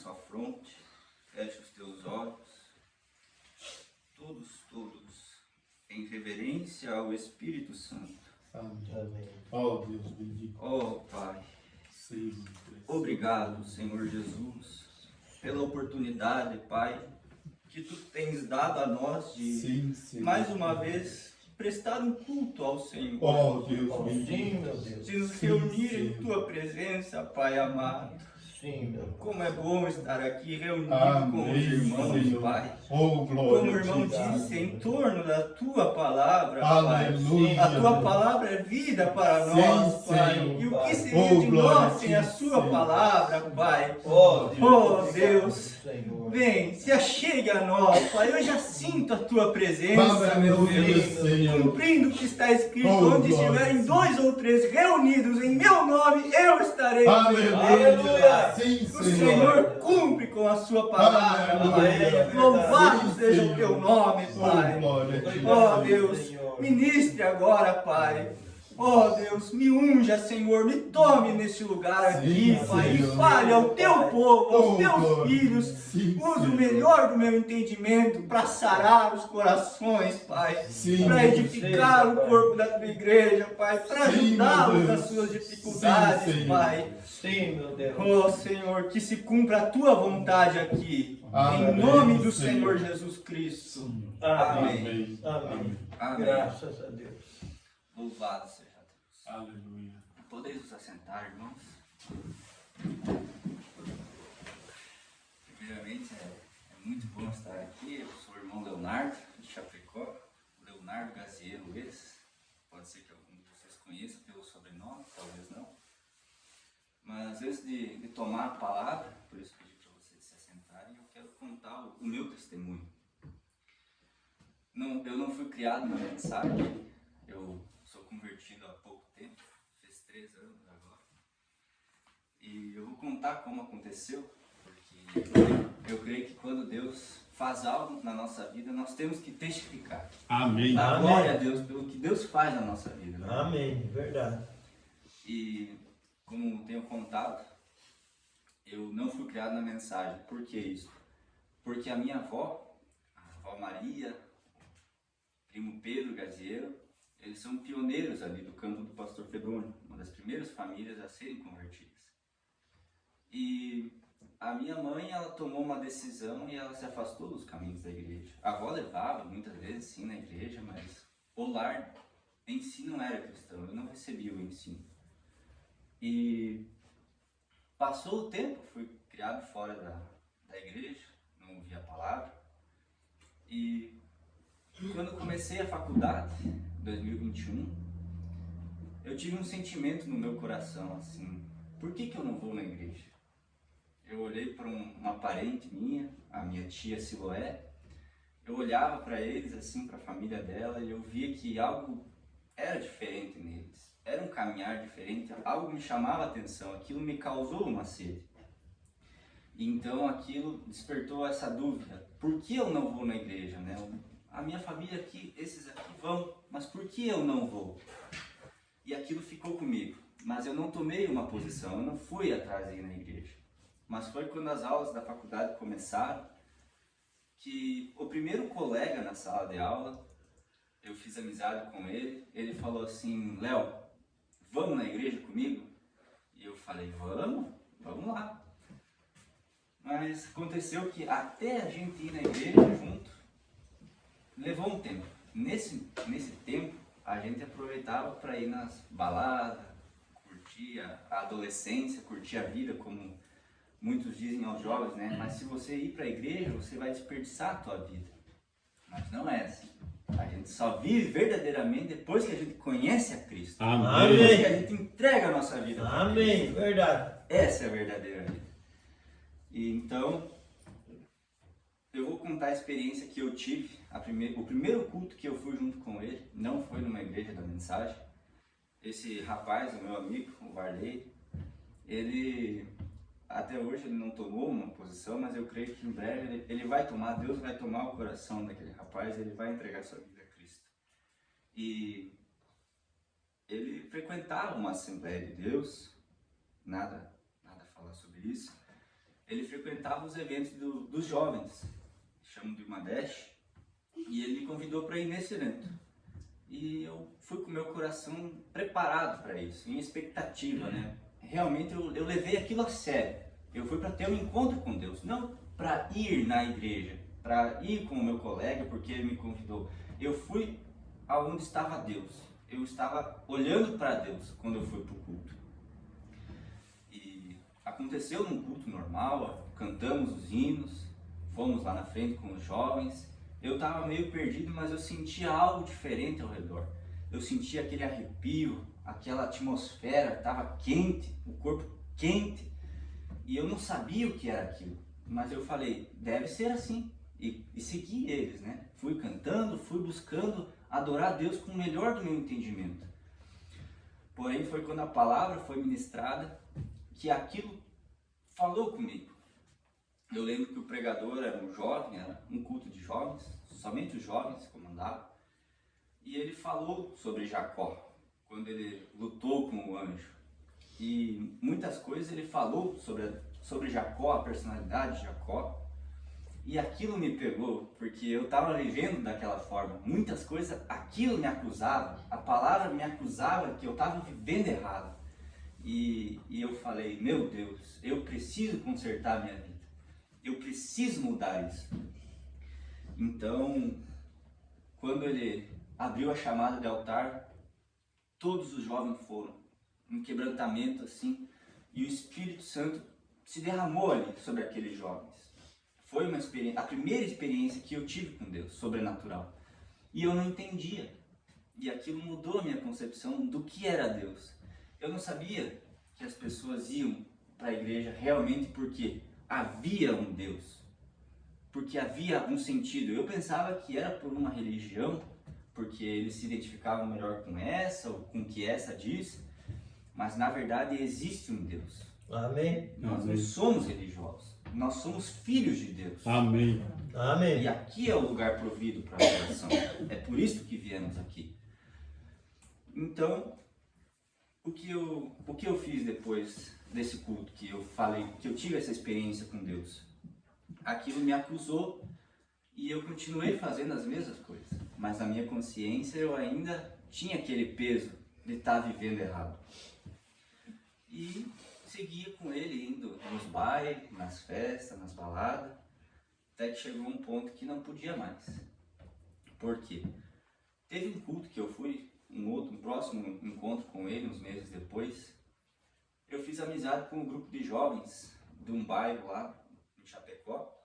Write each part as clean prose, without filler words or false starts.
sua fronte, feche os teus olhos, todos, em reverência ao Espírito Santo. Amém. Oh, Deus bendito. Oh, Pai, Sim, obrigado, Senhor Jesus, pela oportunidade, Pai, que Tu tens dado a nós de, mais uma vez, prestar um culto ao Senhor. Oh, Deus bendito. Meu Deus. De nos reunir em Tua presença, Pai amado. Sim, meu Deus. Como é bom estar aqui reunido Amém, com os irmãos, Senhor. Pai. Oh, glória Como o irmão a Ti. disse, em torno da Tua palavra, Pai. Aleluia. A Tua palavra é vida para Sim, nós, Pai. Senhor, E o Pai. que seria Oh, de glória nós a sem Ti, a Sua Senhor. palavra, Pai? Oh, Oh, Deus. Senhor. Vem, se achegue a nós, Pai. Eu já sinto a Tua presença, meu Aleluia, Deus. Senhor. Cumprindo o que está escrito, Oh, onde glória. estiverem 2 ou 3 reunidos em meu nome, eu estarei. Aleluia. Sim, O Senhor. Senhor cumpre com a sua palavra, Aleluia. Pai. Louvado Sim, seja Senhor. o teu nome, Oh, Pai. glória a Ti. Oh, Deus, ministre agora, Pai. Oh, Deus, me unja, Senhor, me tome nesse lugar aqui, Sim, Pai. Senhor. E fale ao teu povo, aos Oh, teus glória. filhos. Sim, Use o Senhor. melhor do meu entendimento para sarar os corações, Pai. Sim, Para edificar seja, o Pai. corpo da tua igreja, Pai. Para Sim, ajudá-los meu nas Deus. suas dificuldades, Sim, Senhor. Pai. Sim, meu Deus. Oh, Senhor, que se cumpra a tua vontade aqui. Amém, Em nome do Senhor. Senhor Jesus Cristo. Amém. Amém. Amém. Amém. Graças a Deus. Louvado seja Deus. Aleluia. Podeis vos assentar, irmãos? Primeiramente, é muito bom estar aqui. Eu sou o irmão Leonardo, de Chapecó. Leonardo Gaziero, esse. Pode ser que algum de vocês conheça pelo sobrenome, talvez não. Mas antes de tomar a palavra, por isso pedi para vocês se assentarem, eu quero contar o meu testemunho. Eu não fui criado na mensagem, eu sou convertido há pouco tempo, fez 3 anos agora. E eu vou contar como aconteceu, porque eu creio que quando Deus faz algo na nossa vida, nós temos que testificar. Amém. Dar Amém. glória a Deus pelo que Deus faz na nossa vida. Né? Amém. Verdade. E como tenho contado, eu não fui criado na mensagem. Por que isso? Porque a minha avó, a avó Maria, o primo Pedro Gaziero, eles são pioneiros ali do campo do pastor Febrônio, uma das primeiras famílias a serem convertidas. E a minha mãe, ela tomou uma decisão e ela se afastou dos caminhos da igreja. A avó levava muitas vezes sim na igreja, mas o lar em si não era cristão, eu não recebia o ensino. E passou o tempo, fui criado fora da igreja, não ouvia a palavra. E quando comecei a faculdade, em 2021, eu tive um sentimento no meu coração, assim, por que eu não vou na igreja? Eu olhei para uma parente minha, a minha tia Siloé, eu olhava para eles, assim, para a família dela, e eu via que algo era diferente neles. Era um caminhar diferente, algo me chamava a atenção, aquilo me causou uma sede. E então aquilo despertou essa dúvida, por que eu não vou na igreja, né? A minha família aqui, esses aqui vão, mas por que eu não vou? E aquilo ficou comigo, mas eu não tomei uma posição, eu não fui atrás de ir na igreja. Mas foi quando as aulas da faculdade começaram, que o primeiro colega na sala de aula, eu fiz amizade com ele, ele falou assim, Léo, vamos na igreja comigo? E eu falei, vamos lá. Mas aconteceu que até a gente ir na igreja junto, levou um tempo. Nesse tempo, a gente aproveitava para ir nas baladas, curtir a adolescência, curtir a vida, como muitos dizem aos jovens, né? Mas se você ir para a igreja, você vai desperdiçar a tua vida. Mas não é assim. A gente só vive verdadeiramente depois que a gente conhece a Cristo. Amém. Depois que a gente entrega a nossa vida para Amém. Cristo. Verdade. Essa é a verdadeira vida. E então, eu vou contar a experiência que eu tive. O primeiro culto que eu fui junto com ele, não foi numa igreja da mensagem. Esse rapaz, o meu amigo, o Varley, ele, até hoje ele não tomou uma posição, mas eu creio que em breve ele vai tomar, Deus vai tomar o coração daquele rapaz, ele vai entregar sua vida a Cristo. E ele frequentava uma Assembleia de Deus, nada a falar sobre isso. ele frequentava os eventos dos jovens, chamam de Madesh, e ele me convidou para ir nesse evento. E eu fui com o meu coração preparado para isso, em expectativa, né? Realmente eu levei aquilo a sério. Eu fui para ter um encontro com Deus, não para ir na igreja, para ir com o meu colega porque ele me convidou. Eu fui aonde estava Deus. Eu estava olhando para Deus quando eu fui para o culto. E aconteceu num culto normal, cantamos os hinos, fomos lá na frente com os jovens. Eu estava meio perdido, mas eu sentia algo diferente ao redor. Eu sentia aquele arrepio, aquela atmosfera, estava quente, o corpo quente. E eu não sabia o que era aquilo, mas eu falei, deve ser assim. E segui eles, né? Fui cantando, fui buscando adorar a Deus com o melhor do meu entendimento. Porém, foi quando a palavra foi ministrada que aquilo falou comigo. Eu lembro que o pregador era um jovem, era um culto de jovens, somente os jovens comandavam. E ele falou sobre Jacó, quando ele lutou com o anjo. E muitas coisas ele falou sobre Jacó, a personalidade de Jacó. E aquilo me pegou, porque eu estava vivendo daquela forma. Muitas coisas, aquilo me acusava, a palavra me acusava que eu estava vivendo errado. E eu falei, meu Deus, eu preciso consertar a minha vida. Eu preciso mudar isso. Então, quando ele abriu a chamada de altar, todos os jovens foram. Um quebrantamento assim. E o Espírito Santo se derramou ali sobre aqueles jovens. Foi uma experiência, a primeira experiência que eu tive com Deus, sobrenatural. E eu não entendia. E aquilo mudou a minha concepção do que era Deus. Eu não sabia que as pessoas iam para a igreja realmente porque havia um Deus. Porque havia um sentido. Eu pensava que era por uma religião, porque eles se identificavam melhor com essa ou com o que essa diz. Mas na verdade existe um Deus. Amém. Nós Amém. não somos religiosos. Nós somos filhos de Deus. Amém. Amém. E aqui é o lugar provido para a adoração. É por isso que viemos aqui. Então, o que eu fiz depois desse culto, que eu falei, que eu tive essa experiência com Deus? Aquilo me acusou e eu continuei fazendo as mesmas coisas. Mas na minha consciência eu ainda tinha aquele peso de estar vivendo errado. E seguia com ele indo nos bailes, nas festas, nas baladas, até que chegou um ponto que não podia mais. Por quê? Teve um culto que eu fui, um próximo encontro com ele, uns meses depois, eu fiz amizade com um grupo de jovens de um bairro lá em Chapecó,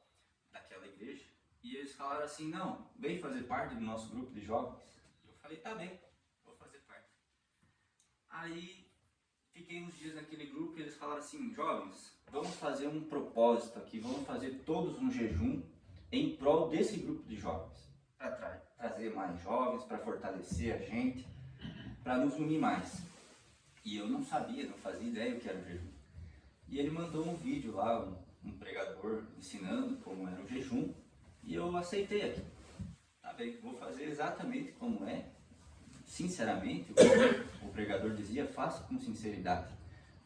daquela igreja, e eles falaram assim, não, vem fazer parte do nosso grupo de jovens. Eu falei, tá bem, vou fazer parte. Aí fiquei uns dias naquele grupo e eles falaram assim, jovens, vamos fazer um propósito aqui, vamos fazer todos um jejum em prol desse grupo de jovens, para trazer mais jovens, para fortalecer a gente, para nos unir mais. E eu não sabia, não fazia ideia o que era o jejum. E ele mandou um vídeo lá, um pregador ensinando como era o jejum, e eu aceitei aquilo. Tá bem, vou fazer exatamente como é. Sinceramente, o pregador dizia, faça com sinceridade.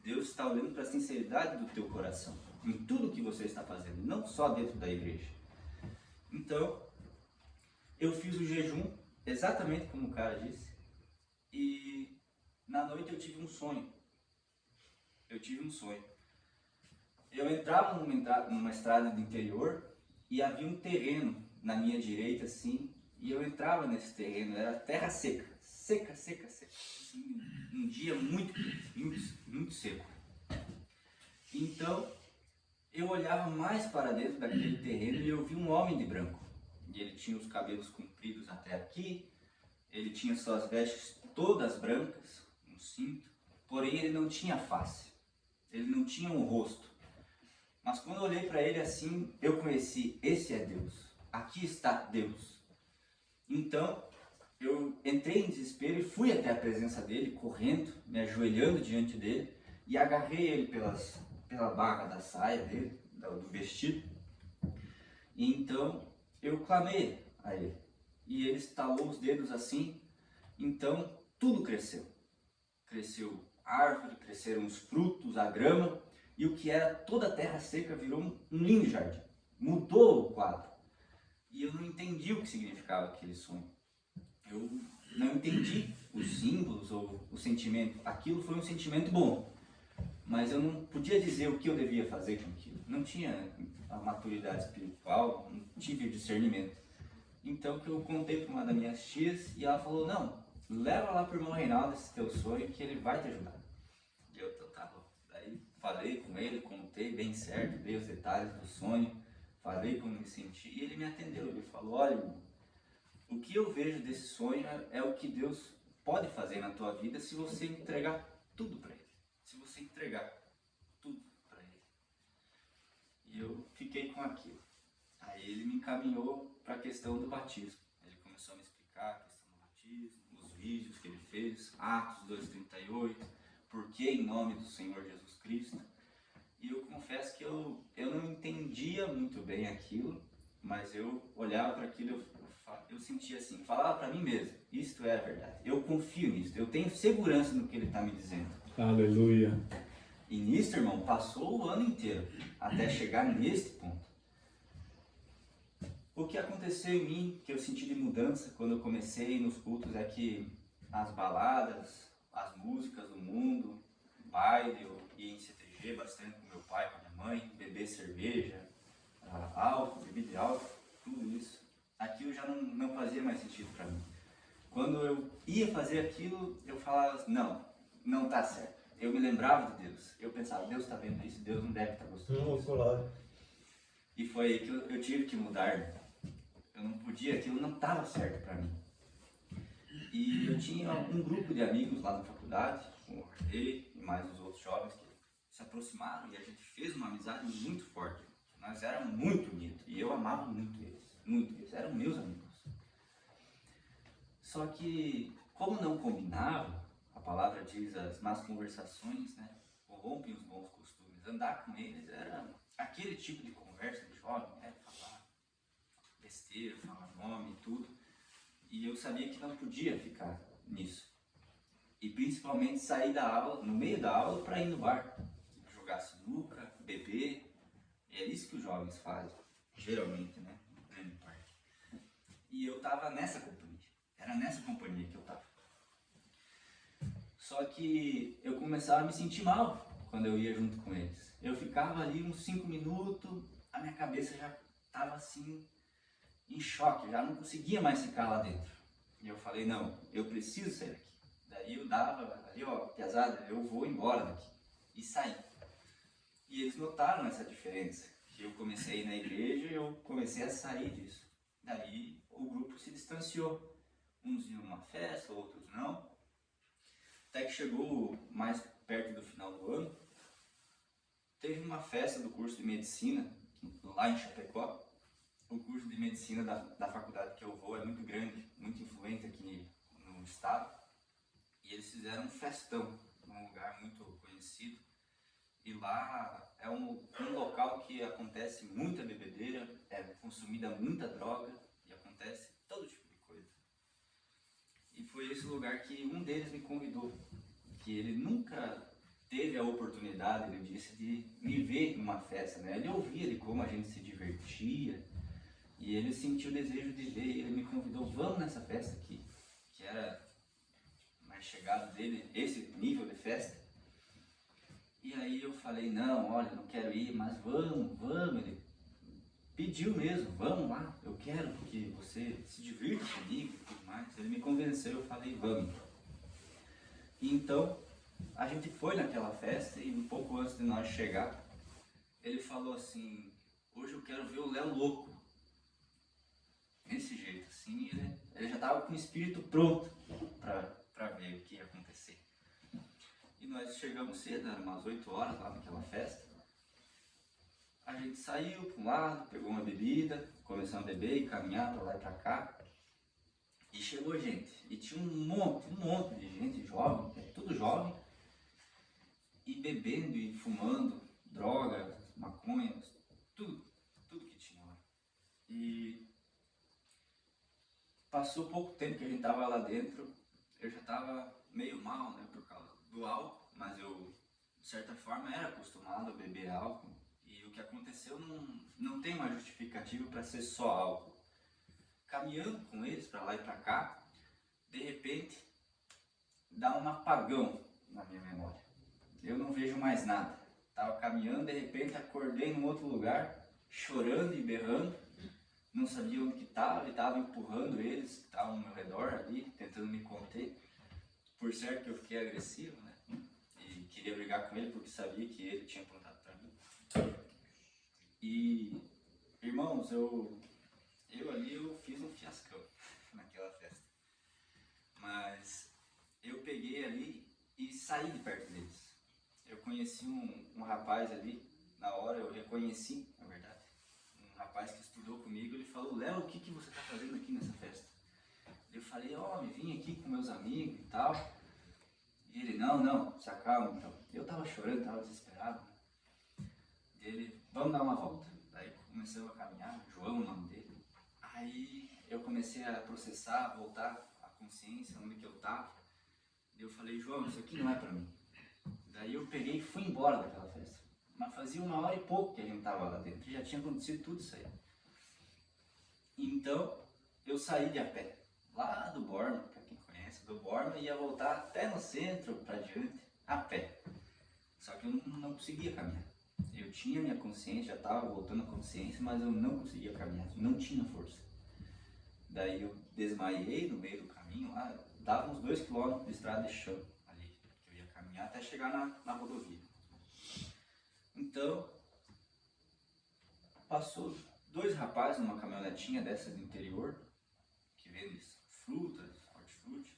Deus está olhando para a sinceridade do teu coração, em tudo que você está fazendo, não só dentro da igreja. Então, eu fiz o jejum, exatamente como o cara disse, e na noite eu tive um sonho. Eu entrava numa estrada do interior e havia um terreno na minha direita, assim, e eu entrava nesse terreno, era terra seca. Seca. Assim, um dia muito quente, muito seco. Então, eu olhava mais para dentro daquele terreno e eu vi um homem de branco. E ele tinha os cabelos compridos até aqui, ele tinha suas vestes todas brancas, um cinto, porém ele não tinha face, ele não tinha um rosto. Mas quando eu olhei para ele assim, eu conheci, esse é Deus, aqui está Deus. Então, eu entrei em desespero e fui até a presença dele, correndo, me ajoelhando diante dele, e agarrei ele pela barra da saia dele, do vestido. E então, eu clamei a ele, e ele estalou os dedos assim, então tudo cresceu. Cresceu a árvore, cresceram os frutos, a grama, E o que era toda a terra seca virou um lindo jardim. Mudou o quadro. E eu não entendi o que significava aquele sonho. Eu não entendi os símbolos ou o sentimento. Aquilo foi um sentimento bom, mas eu não podia dizer o que eu devia fazer com aquilo. Não tinha a maturidade espiritual, não tive o discernimento. Então que eu contei para uma das minhas tias e ela falou, não, leva lá para o irmão Reinaldo esse teu sonho que ele vai te ajudar. E eu, tá bom. Daí falei com ele, contei bem certo, dei os detalhes do sonho, falei como me senti e ele me atendeu. Ele falou, olha, irmão, o que eu vejo desse sonho é o que Deus pode fazer na tua vida se você entregar tudo para Ele. Se você entregar tudo para Ele. E eu fiquei com aquilo. Aí ele me encaminhou para a questão do batismo. Ele começou a me explicar a questão do batismo, os vídeos que ele fez, Atos 2:38, por que em nome do Senhor Jesus Cristo. E eu confesso que eu não entendia muito bem aquilo, mas eu olhava para aquilo, eu sentia assim, falava para mim mesmo, isto é a verdade, eu confio nisso, eu tenho segurança no que ele está me dizendo. Aleluia. E nisso, irmão, passou o ano inteiro, até chegar nesse ponto. O que aconteceu em mim, que eu senti de mudança quando eu comecei nos cultos, é que as baladas, as músicas do mundo, baile, eu ia em CTG bastante com meu pai, com a minha mãe, beber cerveja, álcool, bebida álcool, tudo isso. Aquilo já não fazia mais sentido para mim. Quando eu ia fazer aquilo, eu falava, não tá certo. Eu me lembrava de Deus. Eu pensava, Deus está vendo isso, Deus não deve estar gostando disso. E foi aí que eu tive que mudar. Eu não podia, aquilo não estava certo para mim. E eu tinha um grupo de amigos lá na faculdade, o Arley e mais os outros jovens que se aproximaram e a gente fez uma amizade muito forte. Nós éramos muito unidos e eu amava muito eles, eram meus amigos. Só que, como não combinava, a palavra diz, as más conversações, né, corrompem os bons costumes. Andar com eles era aquele tipo de conversa de jovem, né, falar besteira, falar nome e tudo. E eu sabia que não podia ficar nisso. E principalmente sair da aula, no meio da aula, para ir no bar, jogar sinuca, beber. É isso que os jovens fazem, geralmente, né, grande parte. E eu estava nessa companhia. Era nessa companhia que eu estava. Só que eu começava a me sentir mal quando eu ia junto com eles. Eu ficava ali uns 5 minutos, a minha cabeça já estava assim, em choque, já não conseguia mais ficar lá dentro. E eu falei, não, eu preciso sair daqui. Daí eu dava, ali ó, pesada, eu vou embora daqui. E saí. E eles notaram essa diferença. Que eu comecei a ir na igreja e eu comecei a sair disso. Daí o grupo se distanciou. Uns iam numa festa, outros não. Até que chegou mais perto do final do ano, teve uma festa do curso de medicina, lá em Chapecó. O curso de medicina da faculdade que eu vou é muito grande, muito influente aqui no estado. E eles fizeram um festão, num lugar muito conhecido. E lá é um local que acontece muita bebedeira, é consumida muita droga e acontece todo tipo de coisa. E foi esse lugar que um deles me convidou, que ele nunca teve a oportunidade, ele disse, de me ver numa festa, né? Ele ouvia de como a gente se divertia e ele sentiu o desejo de ver e ele me convidou, vamos nessa festa aqui, que era mais chegado dele, esse nível de festa. E aí eu falei, não, olha, não quero ir, mas vamos. Ele pediu mesmo, vamos lá, eu quero que você se divirta comigo e tudo mais. Ele me convenceu, eu falei, vamos. E então, a gente foi naquela festa e um pouco antes de nós chegar, ele falou assim, hoje eu quero ver o Léo louco. Desse jeito, assim, ele já estava com o espírito pronto para ver o que ia acontecer. E nós chegamos cedo, eram umas 8 horas lá naquela festa. A gente saiu para um lado, pegou uma bebida, começamos a beber e caminhar para lá e para cá. E chegou gente. E tinha um monte de gente jovem, tudo jovem. E bebendo e fumando, drogas, maconha, tudo que tinha lá. E passou pouco tempo que a gente estava lá dentro, eu já estava meio mal, né, por causa do álcool, mas eu de certa forma, era acostumado a beber álcool. E o que aconteceu não tem uma justificativa para ser só álcool. Caminhando com eles para lá e para cá, de repente, dá um apagão na minha memória. Eu não vejo mais nada. Estava caminhando, de repente acordei num outro lugar, chorando e berrando. Não sabia onde que estava, e estava empurrando eles que estavam ao meu redor ali, tentando me conter. Por certo que eu fiquei agressivo, né? E queria brigar com ele porque sabia que ele tinha apontado para mim. E, irmãos, eu fiz um fiascão naquela festa. Mas eu peguei ali e saí de perto deles. Eu conheci um rapaz ali, na hora eu reconheci, na verdade. Um rapaz que estudou comigo, ele falou: Léo, o que você está fazendo aqui nessa festa? Eu falei: me vim aqui com meus amigos e tal. E ele: não, se acalma então. Eu tava chorando, tava desesperado. E ele: vamos dar uma volta. Daí começamos a caminhar, João, o nome dele. Aí eu comecei a processar, a voltar a consciência, onde que eu tava. E eu falei: João, isso aqui não é pra mim. Daí eu peguei e fui embora daquela festa. Mas fazia 1h e pouco que a gente tava lá dentro, já tinha acontecido tudo isso aí. Então eu saí de a pé, lá do Borma, para quem conhece, do Borma, ia voltar até no centro, para diante, a pé. Só que eu não conseguia caminhar. Eu tinha minha consciência, já estava voltando a consciência, mas eu não conseguia caminhar, não tinha força. Daí eu desmaiei no meio do caminho, lá, dava uns 2 km de estrada de chão ali, que eu ia caminhar até chegar na rodovia. Então, passou 2 rapazes numa caminhonetinha dessa do interior, que vende frutas, hortifruti,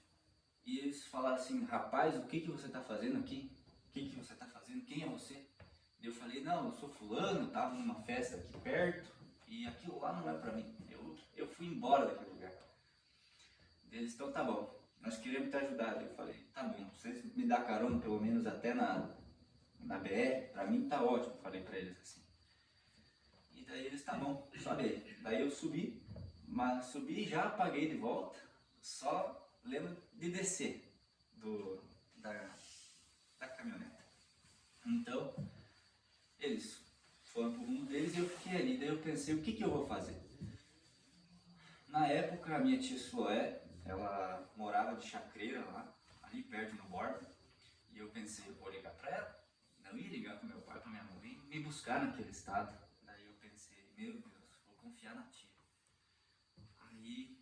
e eles falaram assim: rapaz, o que você está fazendo aqui? O que você está fazendo? Quem é você? E eu falei: não, eu sou fulano, estava numa festa aqui perto, e aquilo lá não é para mim. Eu fui embora daquele lugar. Eles: então tá bom, nós queremos te ajudar. Eu falei: tá bom, vocês me dão carona pelo menos até na BR, pra mim tá ótimo, falei pra eles assim. E daí eles: tá bom, sobe aí. Daí eu subi, mas subi e já apaguei de volta, só lembro de descer da caminhonete. Então, eles foram pro rumo deles e eu fiquei ali. Daí eu pensei: o que eu vou fazer? Na época, a minha tia Sué, ela morava de chacreira lá, ali perto no Borba, e eu pensei: eu vou ligar pra ela. Não ia ligar pro meu pai, pra minha mãe, me buscar naquele estado. Daí eu pensei: meu Deus, vou confiar na tia. Aí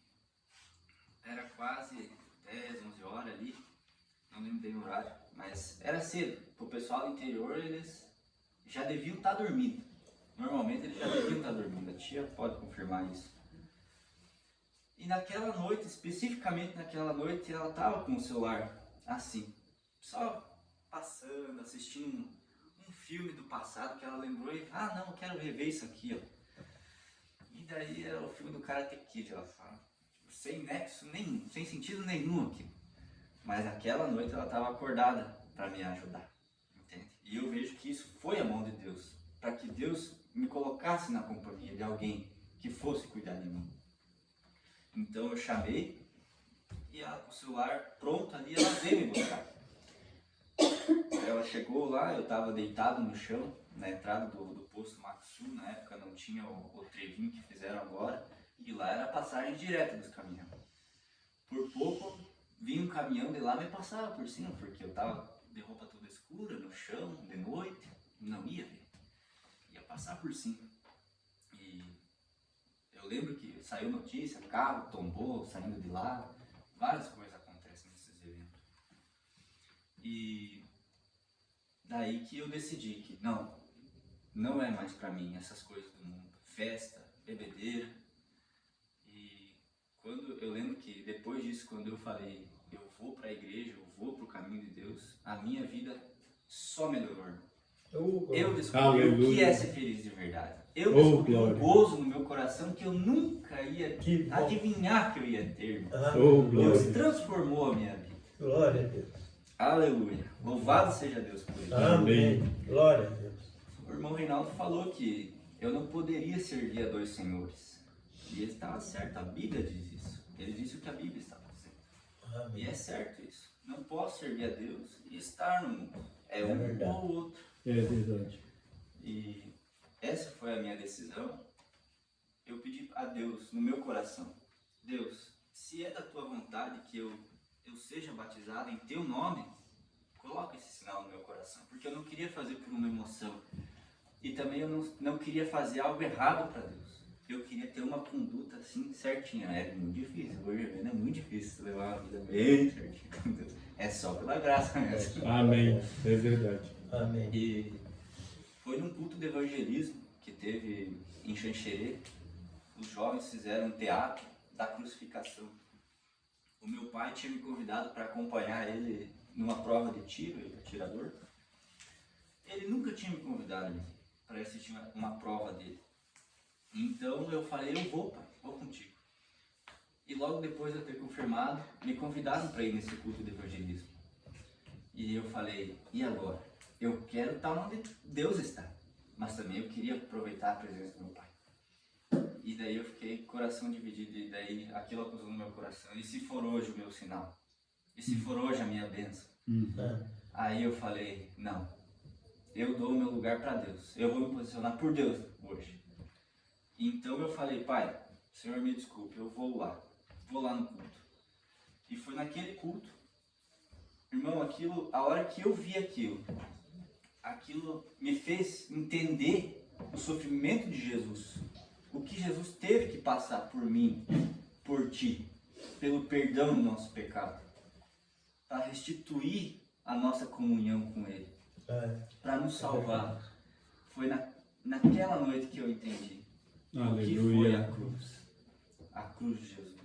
era quase 10, 11 horas ali, não lembro bem o horário, mas era cedo. Pro pessoal do interior, eles já deviam estar dormindo. Normalmente eles já deviam estar dormindo, a tia pode confirmar isso. E naquela noite, especificamente naquela noite, ela estava com o celular assim, só passando, assistindo um filme do passado que ela lembrou e: não, eu quero rever isso aqui, ó. E daí era o filme do Karate Kid, ela fala, sem nexo nenhum, sem sentido nenhum aqui. Mas naquela noite ela estava acordada para me ajudar, entende? E eu vejo que isso foi a mão de Deus, para que Deus me colocasse na companhia de alguém que fosse cuidar de mim. Então eu chamei e ela com o celular pronto ali, ela veio me buscar. Ela chegou lá, eu estava deitado no chão, na entrada do posto Maxu. Na época não tinha o trevinho que fizeram agora, e lá era a passagem direta dos caminhões. Por pouco, vinha um caminhão de lá e me passava por cima, porque eu estava de roupa toda escura, no chão, de noite, não ia ver. Ia passar por cima. E eu lembro que saiu notícia, carro tombou saindo de lá, várias coisas acontecem nesses eventos. E daí que eu decidi que não é mais pra mim essas coisas do mundo, festa, bebedeira. E eu lembro que depois disso, quando eu falei: eu vou pra igreja, eu vou pro caminho de Deus, a minha vida só melhorou. Eu descobri o que é ser feliz de verdade. Eu descobri um gozo no meu coração que eu nunca ia adivinhar que eu ia ter. Deus transformou a minha vida. Glória a Deus. Aleluia. Louvado seja Deus por isso. Amém. Glória a Deus. O irmão Reinaldo falou que eu não poderia servir a 2 senhores. E ele estava certo, a Bíblia diz isso. Ele disse o que a Bíblia estava dizendo. Amém. E é certo isso. Não posso servir a Deus e estar no mundo. É É um verdade. ou outro. É verdade. E essa foi a minha decisão. Eu pedi a Deus no meu coração: Deus, se é da tua vontade que eu seja batizado em teu nome, coloca esse sinal no meu coração, porque eu não queria fazer por uma emoção e também eu não queria fazer algo errado para Deus. Eu queria ter uma conduta assim certinha. É muito difícil, hoje é muito difícil levar uma vida bem certinha com Deus. É só pela graça mesmo. Amém. É verdade. Amém. E foi num culto de evangelismo que teve em Xanxerê. Os jovens fizeram um teatro da crucificação. O meu pai tinha me convidado para acompanhar ele numa prova de tiro, ele é atirador. Ele nunca tinha me convidado para assistir uma prova dele. Então eu falei: eu vou, pai, vou contigo. E logo depois de eu ter confirmado, me convidaram para ir nesse culto de evangelismo. E eu falei: e agora? Eu quero estar onde Deus está, mas também eu queria aproveitar a presença do meu pai. E daí eu fiquei coração dividido, e daí aquilo acusou no meu coração: e se for hoje o meu sinal? E se for hoje a minha bênção? É. Aí eu falei: não, eu dou o meu lugar para Deus, eu vou me posicionar por Deus hoje. Então eu falei: pai, Senhor, me desculpe, eu vou lá no culto. E foi naquele culto, irmão, aquilo, a hora que eu vi aquilo me fez entender o sofrimento de Jesus, o que Jesus teve que passar por mim, por ti, pelo perdão do nosso pecado, para restituir a nossa comunhão com Ele, para nos salvar. Foi naquela noite que eu entendi o que foi a cruz de Jesus.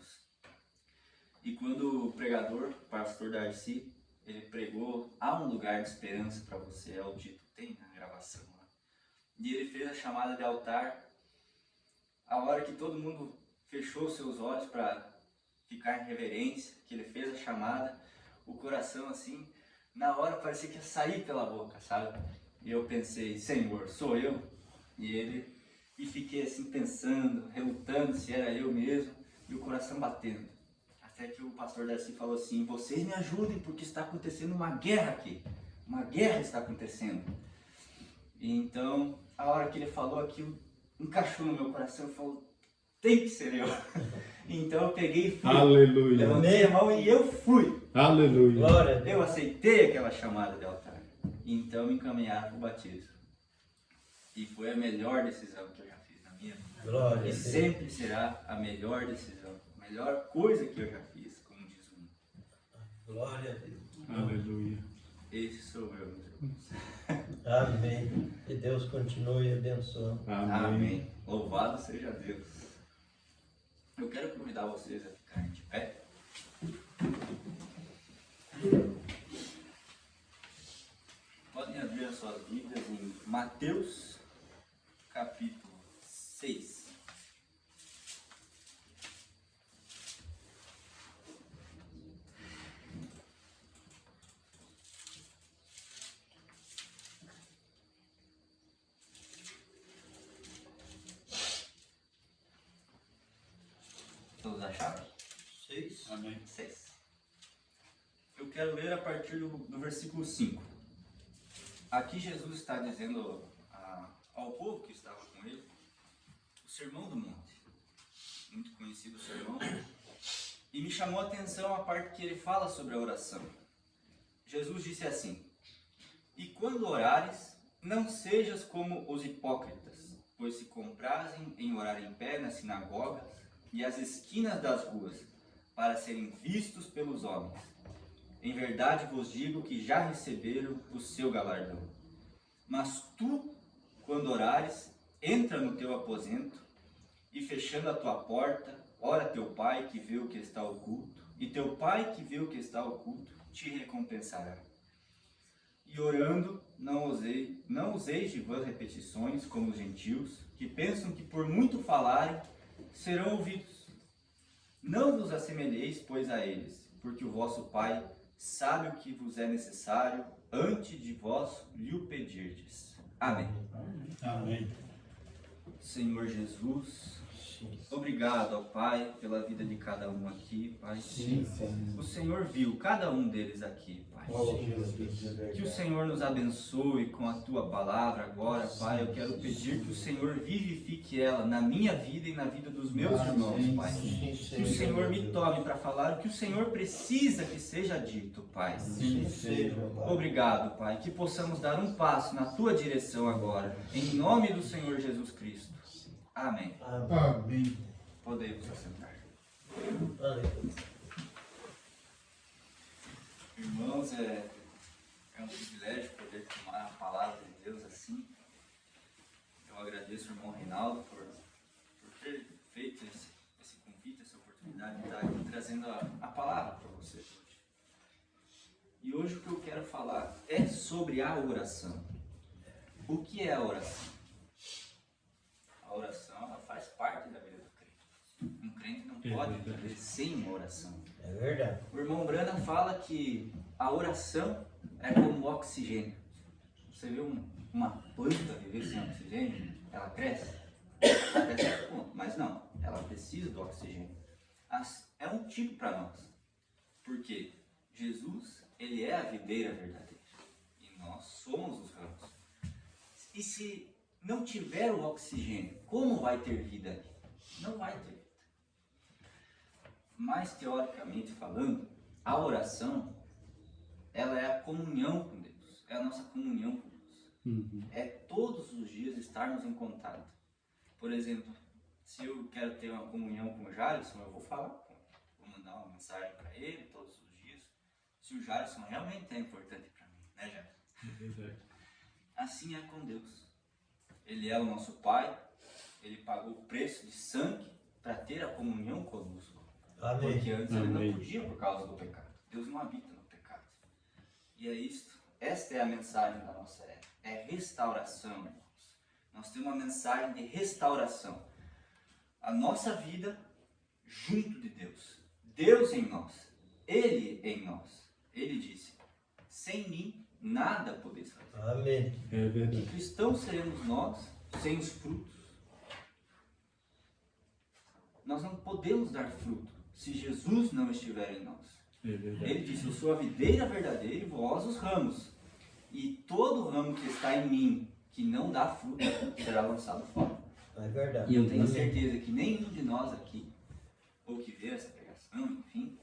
E quando o pregador, o pastor Darcy, ele pregou: há um lugar de esperança para você, é o título, tem na gravação lá. E ele fez a chamada de altar. A hora que todo mundo fechou seus olhos para ficar em reverência, que ele fez a chamada, o coração assim, na hora parecia que ia sair pela boca, sabe? E eu pensei: Senhor, sou eu? E fiquei assim pensando, relutando se era eu mesmo, e o coração batendo. Até que o pastor Darcy falou assim: vocês me ajudem, porque está acontecendo uma guerra aqui. Uma guerra está acontecendo. E então, a hora que ele falou aquilo, encaixou no meu coração e falou: tem que ser eu. Então eu peguei e fui. Aleluia. Levantei a mão e eu fui. Aleluia. Glória a Deus. Eu aceitei aquela chamada de altar. Então me encaminharam para o batismo. E foi a melhor decisão que eu já fiz na minha vida. Glória a E Deus. sempre será a melhor decisão, a melhor coisa que eu já fiz, como diz o mundo. Glória a Deus. Aleluia. Esse sou eu, meus irmãos. Amém. Que Deus continue abençoando. Amém. Louvado seja Deus. Eu quero convidar vocês a ficarem de pé. Podem abrir as suas Bíblias em Mateus, capítulo 6. Todos acharam? 6. Amém. 6. Eu quero ler a partir do versículo 5. Aqui Jesus está dizendo ao povo que estava com ele o Sermão do Monte, muito conhecido sermão, e me chamou a atenção a parte que ele fala sobre a oração. Jesus disse assim: e quando orares, não sejas como os hipócritas, pois se comprazem em orar em pé nas sinagogas e às esquinas das ruas, para serem vistos pelos homens. Em verdade vos digo que já receberam o seu galardão. Mas tu, quando orares, entra no teu aposento, e fechando a tua porta, ora teu Pai que vê o que está oculto, e teu Pai que vê o que está oculto te recompensará. E orando, não useis de vãs repetições como os gentios, que pensam que por muito falarem, serão ouvidos. Não vos assemelheis, pois, a eles, porque o vosso Pai sabe o que vos é necessário antes de vós lhe o pedirdes. Amém. Amém. Senhor Jesus, Obrigado, ó Pai, pela vida de cada um aqui, Pai. Sim, sim. O Senhor viu cada um deles aqui, Pai. Que o Senhor nos abençoe com a Tua palavra agora, Pai. Eu quero pedir que o Senhor vivifique ela na minha vida e na vida dos meus irmãos, Pai. Que o Senhor me tome para falar o que o Senhor precisa que seja dito, Pai. Obrigado, Pai. Que possamos dar um passo na Tua direção agora. Em nome do Senhor Jesus Cristo. Amém. Amém. Podemos assentar. Irmãos, é um privilégio poder tomar a palavra de Deus assim. Eu agradeço ao irmão Reinaldo por ter feito esse convite, essa oportunidade de estar aqui trazendo a palavra para vocês hoje. E hoje o que eu quero falar é sobre a oração. O que é a oração? A oração, ela faz parte da vida do crente. Um crente não pode viver sem uma oração. É verdade. O irmão Brana fala que a oração é como oxigênio. Você vê uma planta viver sem oxigênio, ela cresce até certo ponto, mas não, ela precisa do oxigênio. É um tipo para nós, porque Jesus, ele é a videira verdadeira e nós somos os ramos. E se não tiver o oxigênio, como vai ter vida ali? Não vai ter vida. Mais teoricamente falando, a oração, ela é a comunhão com Deus, é a nossa comunhão com Deus. É todos os dias estarmos em contato. Por exemplo, se eu quero ter uma comunhão com o Jarison, eu vou falar com ele, vou mandar uma mensagem para ele todos os dias, se o Jarison realmente é importante para mim, né, Jarison? Assim é com Deus. Ele é o nosso Pai, Ele pagou o preço de sangue para ter a comunhão conosco. Amém. Porque antes ele não podia por causa do pecado. Deus não habita no pecado. E é isto. Esta é a mensagem da nossa era. É restauração, irmãos. Nós temos uma mensagem de restauração. A nossa vida junto de Deus. Deus em nós. Ele em nós. Ele disse, sem mim nada podeis fazer. Amém. É Que verdade. cristãos seremos nós sem os frutos? Nós não podemos dar fruto se Jesus não estiver em nós. É verdade. Ele disse, eu sou a videira verdadeira e vós os ramos. E todo ramo que está em mim, que não dá fruto, será lançado fora. É verdade. E eu tenho Amém. certeza que nenhum de nós aqui, ou que vê essa pregação, enfim,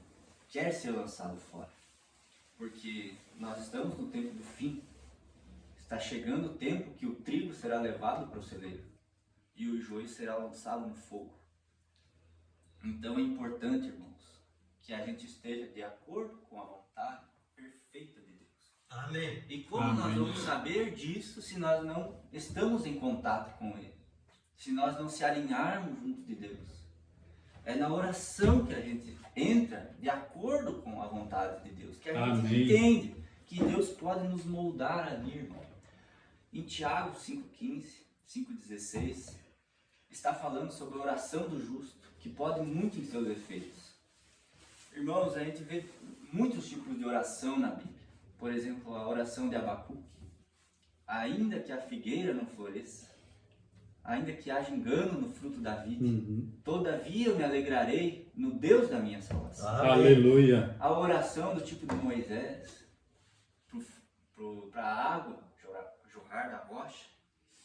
quer ser lançado fora. Porque nós estamos no tempo do fim. Está chegando o tempo que o trigo será levado para o celeiro e o joio será lançado no fogo. Então é importante, irmãos, que a gente esteja de acordo com a vontade perfeita de Deus. Amém. E como nós vamos saber disso se nós não estamos em contato com Ele? Se nós não se alinharmos junto de Deus? É na oração que a gente entra de acordo com a vontade de Deus, que a gente entende que Deus pode nos moldar ali, irmão. Em Tiago 5,15, 5,16, está falando sobre a oração do justo, que pode muito em seus efeitos. Irmãos, a gente vê muitos tipos de oração na Bíblia. Por exemplo, a oração de Abacuque. Ainda que a figueira não floresça, ainda que haja engano no fruto da vide, todavia eu me alegrarei no Deus da minha salvação. Amém. Aleluia. A oração do tipo de Moisés, para a água jorrar da rocha,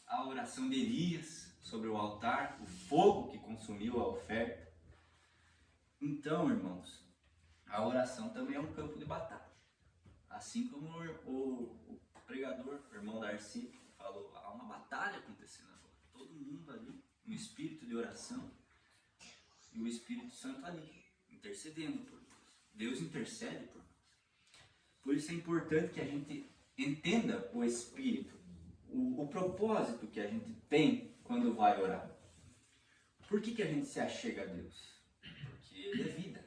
a oração de Elias sobre o altar, o fogo que consumiu a oferta. Então, irmãos, a oração também é um campo de batalha. Assim como o pregador, o irmão Darcy, falou, há uma batalha acontecendo agora. Todo mundo ali, no espírito de oração, e o Espírito Santo ali, intercedendo por nós. Deus intercede por nós. Por isso é importante que a gente entenda o Espírito, o propósito que a gente tem quando vai orar. Por que a gente se achega a Deus? Porque Ele é vida.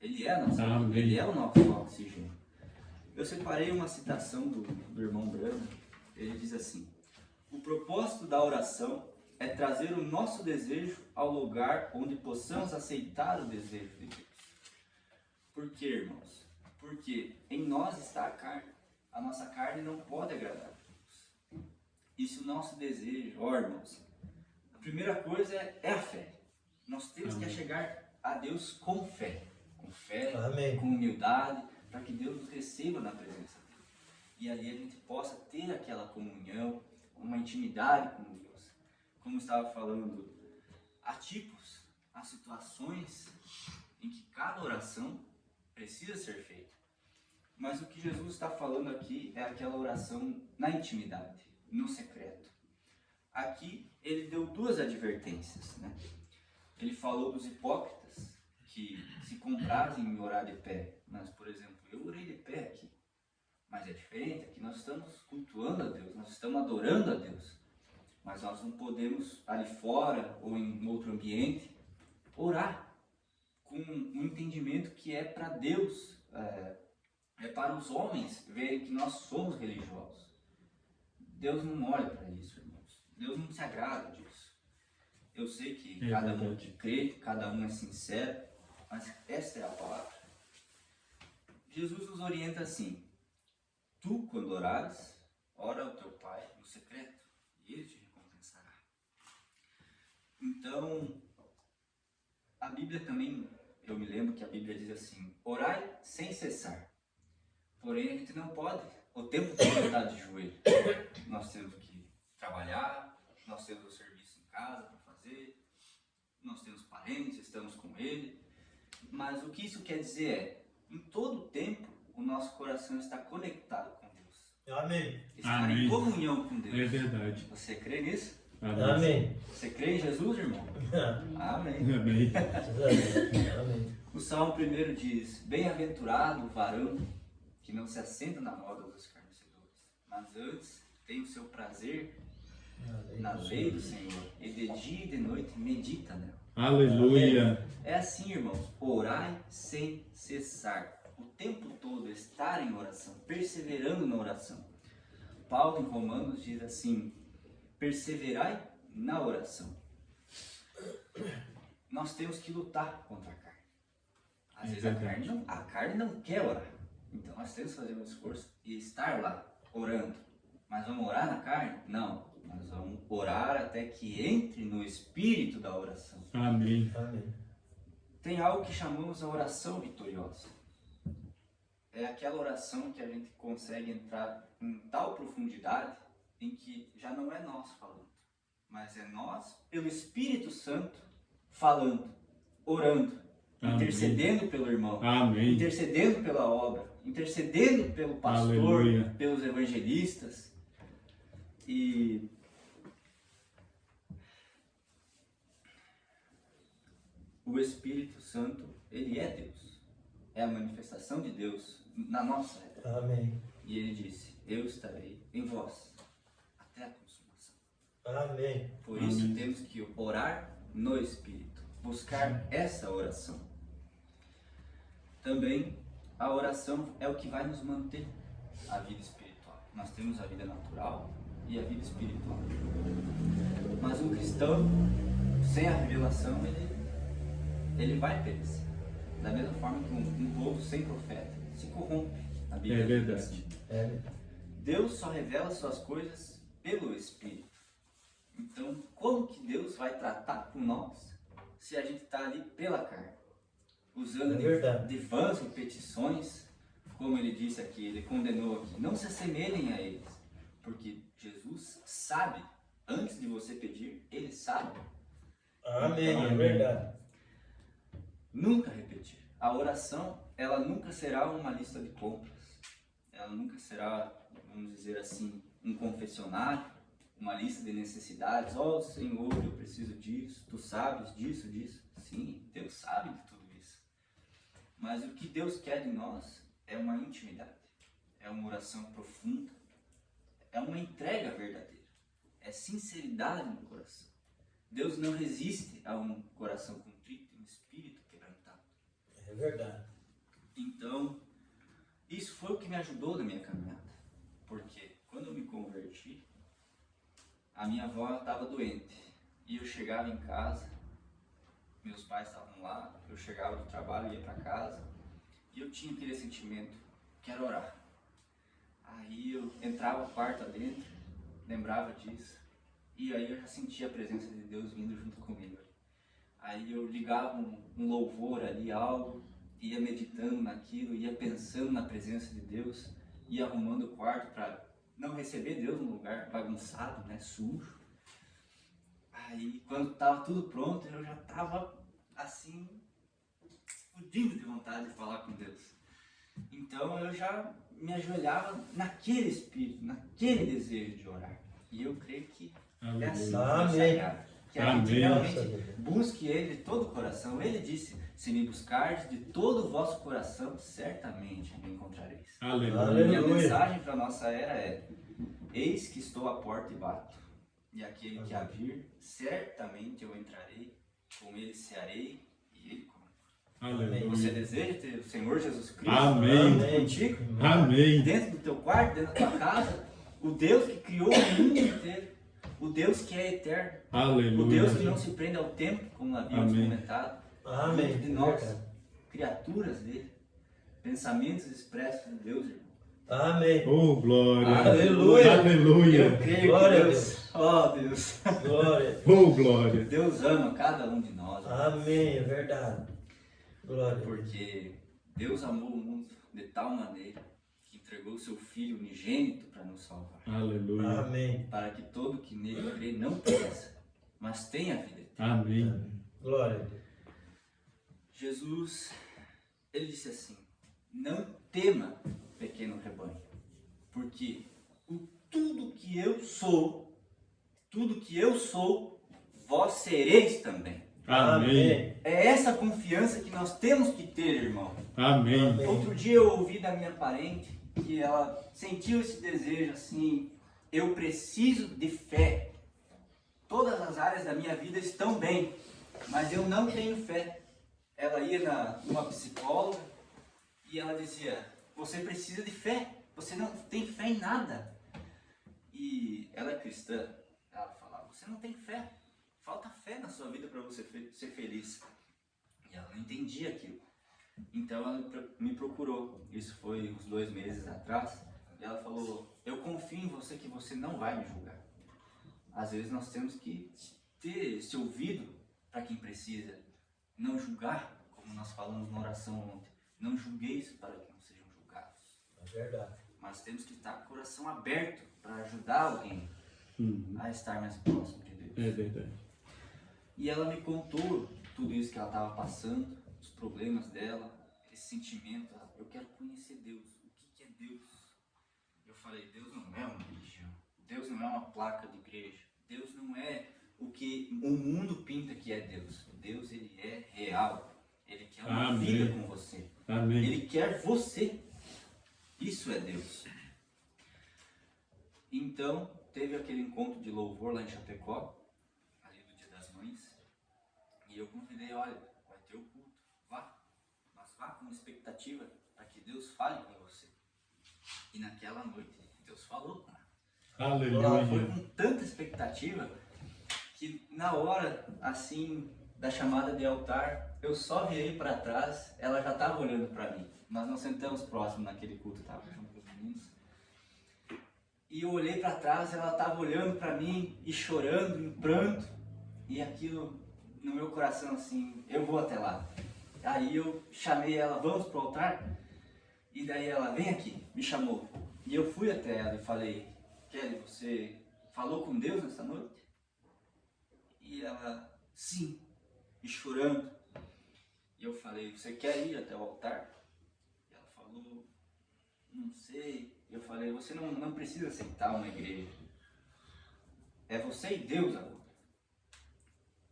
Ele é a nossa vida. Ele é o nosso oxigênio. Eu separei uma citação do irmão Brana. Ele diz assim, o propósito da oração é trazer o nosso desejo ao lugar onde possamos aceitar o desejo de Deus. Por quê, irmãos? Porque em nós está a carne. A nossa carne não pode agradar a Deus. E se o nosso desejo, irmãos, a primeira coisa é a fé. Nós temos que Amém. chegar a Deus com fé, Amém. com humildade, para que Deus nos receba na presença dele. E ali a gente possa ter aquela comunhão, uma intimidade com Deus. Como eu estava falando, há tipos, há situações em que cada oração precisa ser feita. Mas o que Jesus está falando aqui é aquela oração na intimidade, no secreto. Aqui ele deu duas advertências, né? Ele falou dos hipócritas que se comprazem em orar de pé. Mas, por exemplo, eu orei de pé aqui. Mas é diferente, aqui nós estamos cultuando a Deus, nós estamos adorando a Deus. Mas nós não podemos, ali fora ou em outro ambiente, orar com um entendimento que é para Deus, é para os homens verem que nós somos religiosos. Brdeus não olha para isso, irmãos. Deus não se agrada disso. Eu sei que cada um que crê, cada um é sincero, mas essa é a palavra. Jesus nos orienta assim: tu, quando orares, ora ao teu Pai no secreto, e Ele te recompensará. Então, a Bíblia também, eu me lembro que a Bíblia diz assim: orai sem cessar. Porém, a gente não pode o tempo todo estar de joelho. Nós temos que trabalhar, nós temos o serviço em casa para fazer, nós temos parentes, estamos com ele. Mas o que isso quer dizer é, em todo tempo, o nosso coração está conectado com Deus. Amém. Está Amém. em comunhão com Deus. É verdade. Você crê nisso? Amém. Você crê em Jesus, irmão? Amém. Amém. Amém. O Salmo 1 diz: bem-aventurado o varão que não se assenta na roda dos escarnecedores, mas antes tem o seu prazer na lei do Senhor, e de dia e de noite medita nela. Aleluia. É assim, irmãos, orai sem cessar, o tempo todo estar em oração, perseverando na oração. Paulo em Romanos diz assim: perseverai na oração. Nós temos que lutar contra a carne. Às vezes a carne não quer orar. Então nós temos que fazer um esforço e estar lá, orando. Mas vamos orar na carne? Não. Nós vamos orar até que entre no espírito da oração. Amém. Amém. Tem algo que chamamos a oração vitoriosa. É aquela oração que a gente consegue entrar em tal profundidade em que já não é nós falando, mas é nós, pelo Espírito Santo, falando, orando, Amém. intercedendo pelo irmão, Amém. intercedendo pela obra, intercedendo pelo pastor, Aleluia. pelos evangelistas. E o Espírito Santo, ele é Deus. É a manifestação de Deus na nossa vida. Amém. E ele disse: eu estarei em vós até a consumação. Amém. Por isso Amém. temos que orar no Espírito, buscar essa oração. Também a oração é o que vai nos manter a vida espiritual. Nós temos a vida natural e a vida espiritual. Mas um cristão sem a revelação, ele vai perecer. Da mesma forma que um povo sem profeta se corrompe. A Bíblia É diz verdade. assim. É. Deus só revela suas coisas pelo Espírito. Então, como que Deus vai tratar com nós se a gente está ali pela carne? Usando de vãs repetições, como ele disse aqui, ele condenou aqui. Não se assemelhem a eles, porque Jesus sabe, antes de você pedir, ele sabe. Amém. Amém. É verdade. Nunca repetir. A oração, ela nunca será uma lista de compras. Ela nunca será, vamos dizer assim, um confessionário, uma lista de necessidades. Ó, Senhor, eu preciso disso, tu sabes disso, disso. Sim, Deus sabe de tudo isso. Mas o que Deus quer de nós é uma intimidade, é uma oração profunda, é uma entrega verdadeira, é sinceridade no coração. Deus não resiste a um coração contrito, um espírito quebrantado. É verdade. Então, isso foi o que me ajudou na minha caminhada. Porque quando eu me converti, a minha avó estava doente. E eu chegava em casa, meus pais estavam lá, eu chegava do trabalho, ia para casa, e eu tinha aquele sentimento, quero orar. Aí eu entrava no quarto adentro, lembrava disso, e aí eu já sentia a presença de Deus vindo junto comigo. Aí eu ligava um louvor ali, algo, ia meditando naquilo, ia pensando na presença de Deus, ia arrumando o quarto para não receber Deus num lugar bagunçado, né, sujo. Aí quando estava tudo pronto, eu já estava assim, explodindo de vontade de falar com Deus. Então eu já me ajoelhava naquele espírito, naquele desejo de orar. E eu creio que é assim que Deus Amém. agrada. Que a gente Amém. realmente busque Ele de todo o coração. Ele disse, se me buscardes de todo o vosso coração, certamente me encontrareis. Aleluia. E a Aleluia. mensagem para a nossa era é, eis que estou à porta e bato. E aquele que há vir, certamente eu entrarei, com ele cearei e ele comigo. Aleluia. Você deseja ter o Senhor Jesus Cristo Amém. contigo? Amém. Dentro do teu quarto, dentro da tua casa, o Deus que criou o mundo inteiro, o Deus que é eterno, Aleluia. o Deus que não se prende ao tempo, como havíamos Amém. comentado, Amém. junto de nós, criaturas dele, pensamentos expressos de Deus, irmão. Amém. Oh, glória. Aleluia. Aleluia. Eu creio Glória a que Deus, oh Deus, Glória. Oh, glória. Deus ama cada um de nós, irmão. Amém. É verdade. Glória. Porque Deus amou o mundo de tal maneira que entregou o seu Filho unigênito para nos salvar. Aleluia. Amém. Para que todo que nele crê não pereça, mas tenha vida eterna. Amém. Glória a Deus. Jesus, ele disse assim, não tema, pequeno rebanho, porque tudo que eu sou, vós sereis também. Amém. É essa confiança que nós temos que ter, irmão. Amém. Amém. Outro dia eu ouvi da minha parente que ela sentiu esse desejo assim, eu preciso de fé. Todas as áreas da minha vida estão bem, mas eu não tenho fé. Ela ia numa psicóloga e ela dizia, você precisa de fé, você não tem fé em nada. E ela é cristã, ela falava, você não tem fé, falta fé na sua vida para você ser feliz. E ela não entendia aquilo. Então ela me procurou, isso foi uns 2 meses atrás, e ela falou, eu confio em você que você não vai me julgar. Às vezes nós temos que ter esse ouvido para quem precisa, não julgar, como nós falamos na oração ontem, não julgueis para que não sejam julgados. É verdade. Mas temos que estar com o coração aberto para ajudar alguém a estar mais próximo de Deus. É verdade. E ela me contou tudo isso que ela estava passando, os problemas dela, esse sentimento, eu quero conhecer Deus, o que é Deus? Eu falei, Deus não é uma religião, Deus não é uma placa de igreja, Deus não é o que o mundo pinta que é Deus. Deus, ele é real, ele quer uma Amém. vida com você, Amém. ele quer você, isso é Deus. Então, teve aquele encontro de louvor lá em Chapecó, ali do Dia das Mães, e eu convidei, olha, vai ter o culto, vá, mas vá com expectativa para que Deus fale com você. E naquela noite, Deus falou com ela. Ela foi Aleluia. com tanta expectativa que na hora, assim, da chamada de altar, eu só virei para trás, ela já estava olhando para mim. Nós não sentamos próximo naquele culto, estava junto com os meninos. E eu olhei para trás, ela estava olhando para mim e chorando, em pranto. E aquilo no meu coração assim, eu vou até lá. Aí eu chamei ela, vamos pro altar? E daí ela, vem aqui, me chamou. E eu fui até ela e falei, Kelly, você falou com Deus nessa noite? E ela, sim, e chorando. E eu falei, você quer ir até o altar? E ela falou, não sei. Eu falei, você não precisa aceitar uma igreja. É você e Deus agora.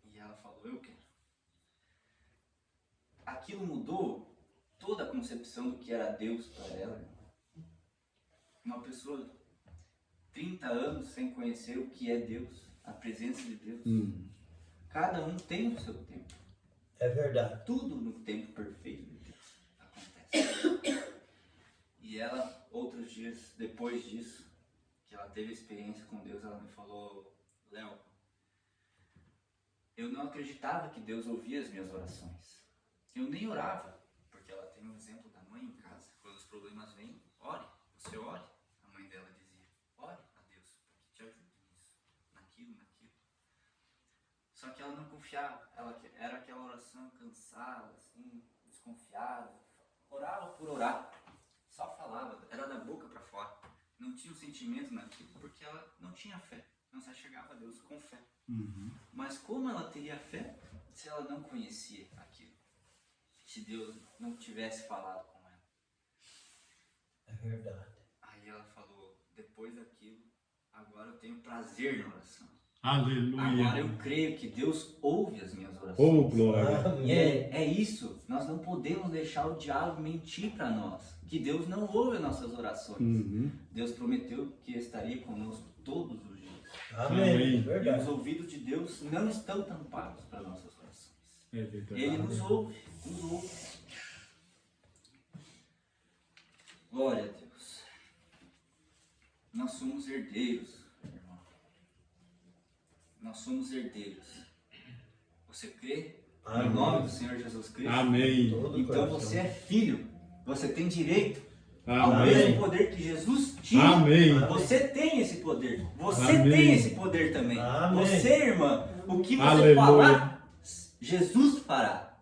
E ela falou, eu quero. Aquilo mudou toda a concepção do que era Deus para ela. Uma pessoa 30 anos sem conhecer o que é Deus, a presença de Deus. Cada um tem o seu tempo. É verdade. Tudo no tempo perfeito de Deus acontece. E ela, outros dias depois disso, que ela teve experiência com Deus, ela me falou, Léo, eu não acreditava que Deus ouvia as minhas orações. Eu nem orava, porque ela tem um exemplo da mãe em casa. Quando os problemas vêm, ore, você ore. A mãe dela dizia, ore a Deus, para que te ajude nisso, naquilo. Só que ela não confiava, ela era aquela oração cansada, assim, desconfiada, orava por orar, só falava, era da boca para fora, não tinha um sentimento naquilo, porque ela não tinha fé, não se achegava a Deus com fé. Mas como ela teria fé se ela não conhecia aquilo? Se Deus não tivesse falado com ela? É verdade. Aí ela falou, depois daquilo, agora eu tenho prazer na oração. Aleluia. Agora eu creio que Deus ouve as minhas orações. Oh, glória. E é isso, nós não podemos deixar o diabo mentir para nós, que Deus não ouve as nossas orações. Deus prometeu que estaria conosco todos os dias. Amém. Amém. E os Verdade. ouvidos de Deus não estão tampados para nossas orações. É verdade. Ele nos ouve, nos ouve. Glória a Deus. Nós somos herdeiros, irmão. Nós somos herdeiros. Você crê? Amém. Em nome do Senhor Jesus Cristo? Amém. Todo Então coração. você é filho. Você tem direito ao Amém. mesmo poder que Jesus tinha. Amém. Você tem esse poder. Você Amém. tem esse poder também. Amém. Você, irmã, o que você Aleluia. falar, Jesus fará.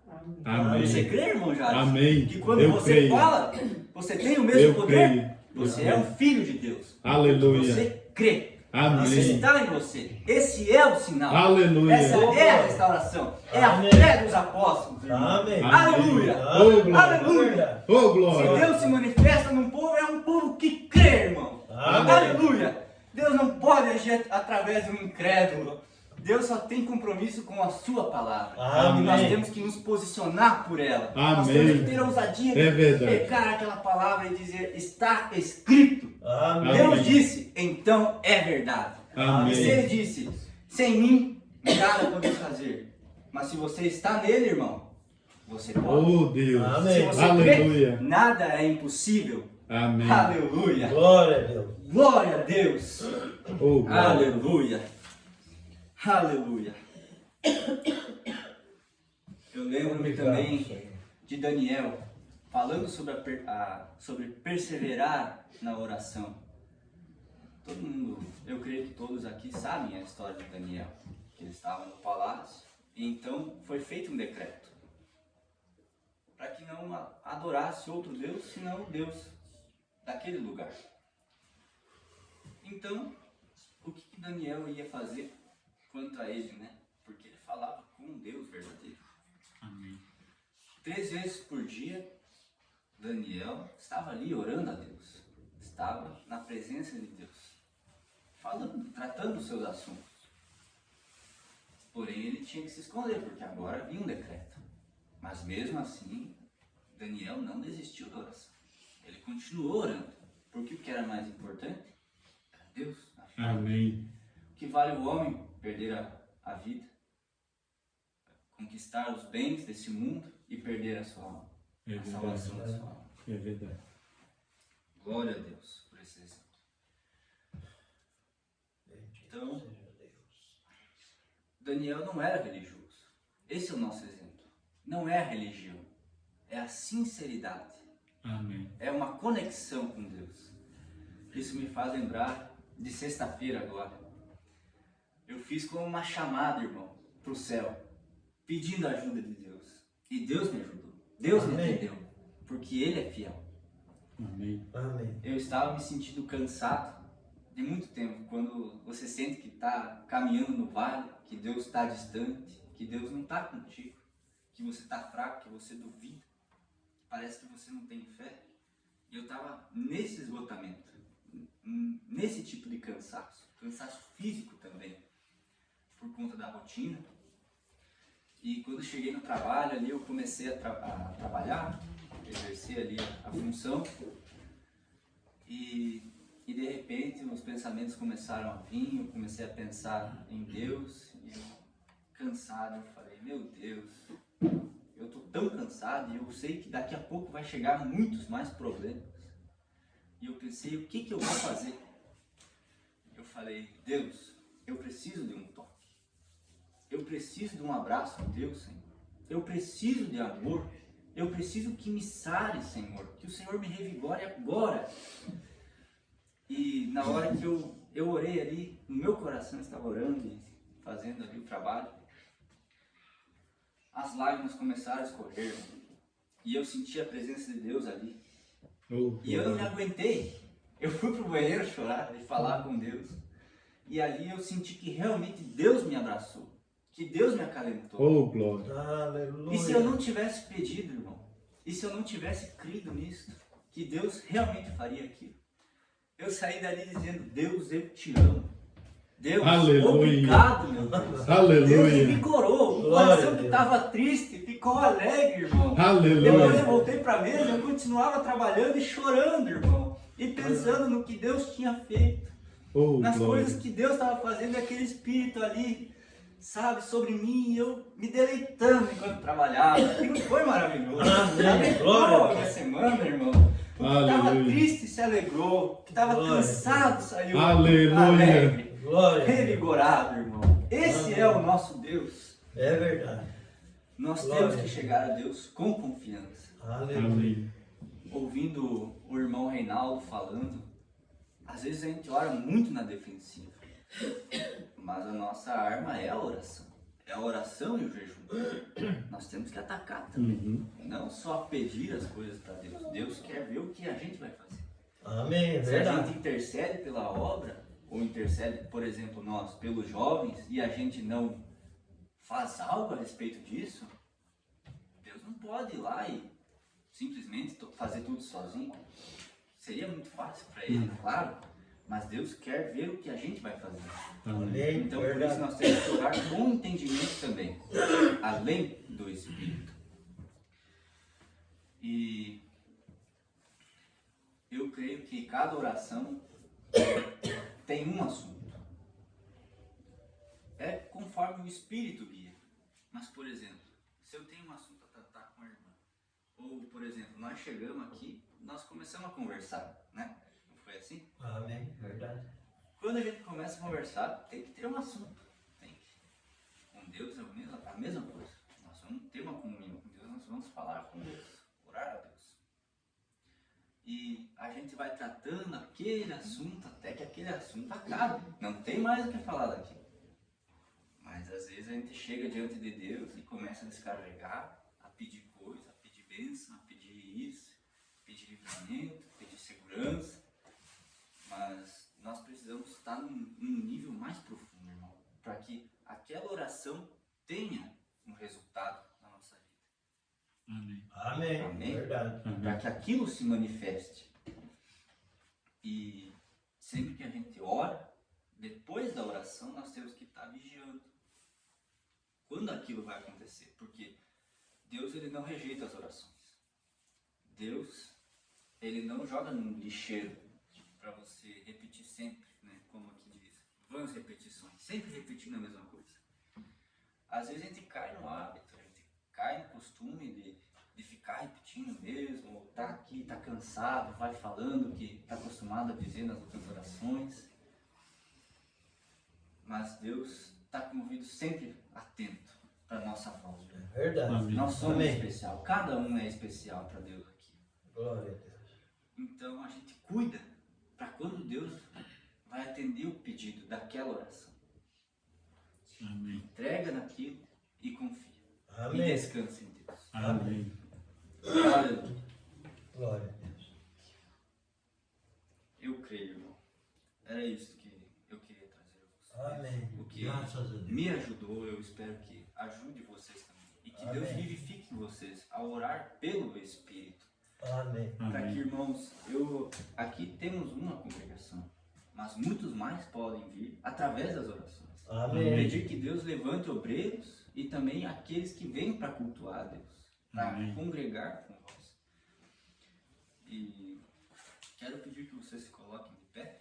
Amém. Você crê, irmão Jales? Amém. Que quando Eu você creio. fala, você tem o mesmo Eu poder? creio. Você Eu é creio. um filho de Deus. Aleluia. Você crê. Amém. Isso está em você. Esse é o sinal. Aleluia. Essa é a restauração. É Amém. a fé dos apóstolos, irmão. Amém. Aleluia. Oh, glória. Aleluia. Oh, Se glória. Deus se manifesta num povo, é um povo que crê, irmão. Amém. Aleluia. Deus não pode agir através de um incrédulo. Deus só tem compromisso com a sua palavra. Amém. E nós temos que nos posicionar por ela. Nós Amém. temos que ter a ousadia É de verdade. pegar aquela palavra e dizer, está escrito. Amém. Deus disse, então é verdade. Amém. E se ele disse, sem mim, nada podeis fazer. Mas se você está nele, irmão, você pode. Oh, Deus. Amém. Se você Aleluia. crê, nada é impossível. Amém. Aleluia. Glória a Deus. Glória a Deus. Oh, glória. Aleluia. Aleluia. Eu lembro-me Obrigado, também Senhor. de Daniel, falando sobre perseverar na oração. Todo mundo, eu creio que todos aqui sabem a história de Daniel. Ele estava no palácio e então foi feito um decreto para que não adorasse outro Deus, senão o Deus daquele lugar. Então, o que Daniel ia fazer quanto a ele, né? Porque ele falava com um Deus verdadeiro. Amém. 3 vezes por dia, Daniel estava ali orando a Deus. Estava na presença de Deus. Falando, tratando os seus assuntos. Porém, ele tinha que se esconder, porque agora havia um decreto. Mas mesmo assim, Daniel não desistiu da oração. Ele continuou orando. Porque o que era mais importante era Deus. Amém. O que vale o homem perder a vida? Conquistar os bens desse mundo e perder a sua alma. É A salvação da verdade. sua alma. É verdade. Glória a Deus por esse exemplo. Então, Seja Deus. Daniel não era religioso. Esse é o nosso exemplo. Não é a religião. É a sinceridade. Amém. É uma conexão com Deus. Isso me faz lembrar de sexta-feira agora. Eu fiz como uma chamada, irmão, para o céu, pedindo a ajuda de Deus. E Deus me ajudou. Deus me Amém. entendeu. Porque Ele é fiel. Amém. Amém. Eu estava me sentindo cansado de muito tempo. Quando você sente que está caminhando no vale, que Deus está distante, que Deus não está contigo, que você está fraco, que você duvida, parece que você não tem fé. E eu estava nesse esgotamento, nesse tipo de cansaço físico também, por conta da rotina. E quando eu cheguei no trabalho ali, eu comecei a trabalhar, exercer ali a função. E de repente os pensamentos começaram a vir, eu comecei a pensar em Deus, e eu, cansado, eu falei, meu Deus, eu estou tão cansado e eu sei que daqui a pouco vai chegar muitos mais problemas. E eu pensei, o que eu vou fazer? Eu falei, Deus, eu preciso de um toque. Eu preciso de um abraço de Deus, Senhor. Eu preciso de amor. Eu preciso que me sare, Senhor. Que o Senhor me revigore agora. E na hora que eu orei ali, no meu coração estava orando e fazendo ali o trabalho. as lágrimas começaram a escorrer, irmão. E eu senti a presença de Deus ali. Oh, E eu não me aguentei. Eu fui pro banheiro chorar e falar com Deus. E ali eu senti que realmente Deus me abraçou. Que Deus me acalentou. oh, glória. Aleluia. E se eu não tivesse pedido, irmão? E se eu não tivesse crido nisso? Que Deus realmente faria aquilo? Eu saí dali dizendo, Deus, eu te amo. Deus, Aleluia. obrigado, meu Deus. Deus Aleluia. revigorou. O Glória coração a que Deus. estava triste ficou alegre, irmão. Depois eu Aleluia. voltei para a mesa, eu continuava trabalhando e chorando, irmão. E pensando no que Deus tinha feito. Oh, Nas glória. coisas que Deus estava fazendo, aquele espírito ali, sabe, sobre mim. E eu me deleitando enquanto trabalhava. Aquilo foi maravilhoso. Amém. Alegrou Glória a a minha Deus. semana, irmão. O que estava Aleluia. triste se alegrou. O que estava Glória a cansado saiu Aleluia. alegre, Glória a Deus. revigorado, irmão. Esse Amém. é o nosso Deus. É verdade. Nós Glória temos a que Deus. chegar a Deus com confiança. Aleluia. Amém. Ouvindo o irmão Reinaldo falando, às vezes a gente ora muito na defensiva, mas a nossa arma é a oração. É a oração e o jejum. Nós temos que atacar também. Uhum. Não só pedir as coisas para Deus. Deus quer ver o que a gente vai fazer. Amém. É Se a verdade. gente intercede pela obra, ou intercede, por exemplo, nós, pelos jovens, e a gente não faz algo a respeito disso, Deus não pode ir lá e simplesmente fazer tudo sozinho. Seria muito fácil para ele, claro, mas Deus quer ver o que a gente vai fazer. Amém. Então, por isso, Verdade. nós temos que orar com entendimento também, além do Espírito. E eu creio que cada oração tem um assunto. É conforme o Espírito guia. Mas, por exemplo, se eu tenho um assunto a tratar com a irmã, ou, por exemplo, nós chegamos aqui, nós começamos a conversar, né? Não foi assim? Amém. Verdade. Quando a gente começa a conversar, tem que ter um assunto. Tem que. Com Deus é a mesma coisa. Nós vamos ter uma comunhão com Deus, nós vamos falar com Deus, orar a Deus. E a gente vai tratando aquele assunto até que aquele assunto acabe. Não tem mais o que falar daquilo. Mas às vezes a gente chega diante de Deus e começa a descarregar, a pedir coisa, a pedir bênção, a pedir isso, pedir livramento, pedir segurança. Mas nós precisamos estar num nível mais profundo, irmão, para que aquela oração tenha um resultado na nossa vida. Amém. Amém. Amém? Verdade. Para que aquilo se manifeste. E sempre que a gente ora, depois da oração, nós temos que estar vigiando. Quando aquilo vai acontecer? Porque Deus, ele não rejeita as orações. Deus, ele não joga num lixeiro para você repetir sempre, né? Como aqui diz, vãs repetições, sempre repetindo a mesma coisa. Às vezes a gente cai no hábito, a gente cai no costume de ficar repetindo mesmo, ou tá aqui, tá cansado, vai falando o que está acostumado a dizer nas outras orações. Mas Deus está com o ouvido sempre atento para a nossa voz. É verdade. Amém. Nós somos Amém. especial, cada um é especial para Deus aqui. Glória a Deus. Então a gente cuida para quando Deus vai atender o pedido daquela oração. Amém. Entrega naquilo e confia. E Amém. descansa em Deus. Amém. Aleluia. Glória a Deus. Eu creio, irmão. Era isso que eu queria trazer a vocês. Amém. O que Graças a Deus. me ajudou, eu espero que ajude vocês também. E que Deus Amém. vivifique vocês a orar pelo Espírito. Amém. Para que, Amém. irmãos, aqui temos uma congregação, mas muitos mais podem vir através das orações. Amém. Pedir que Deus levante obreiros e também aqueles que vêm para cultuar a Deus, para Amém. congregar com vós. E quero pedir que vocês se coloquem de pé.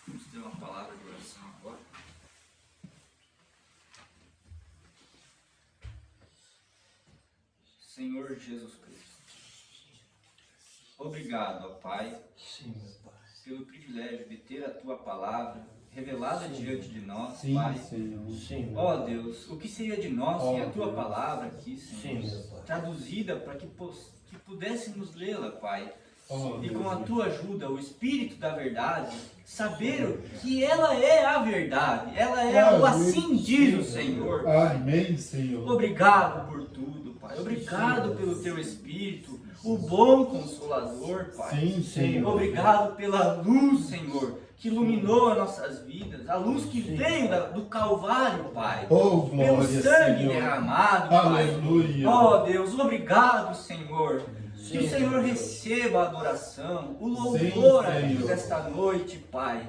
Vamos ter uma palavra de oração agora. Senhor Jesus Cristo, obrigado, ó Pai, Sim, meu Pai. pelo privilégio de ter a Tua palavra revelada Sim. diante de nós, Sim, Pai. Senhor. Sim, meu Ó Pai. Deus, o que seria de nós Ó sem a Tua Deus. palavra aqui, Senhor, Sim, meu Pai. traduzida para que pudéssemos lê-la, Pai, Oh, e com a tua ajuda, o Espírito da verdade, saber que ela é a verdade, ela é o assim diz o Senhor. Pai. Amém, Senhor. Obrigado por tudo, Pai. Obrigado pelo teu Espírito, o bom Consolador, Pai. Sim, Senhor. Obrigado pela luz, Senhor, que iluminou as nossas vidas, a luz que veio do Calvário, Pai. Oh, Pelo glória, sangue Senhor. derramado, Pai. Aleluia. Oh, Deus, obrigado, Senhor. Que o Senhor receba a adoração, o louvor aqui Senhor. desta noite, Pai.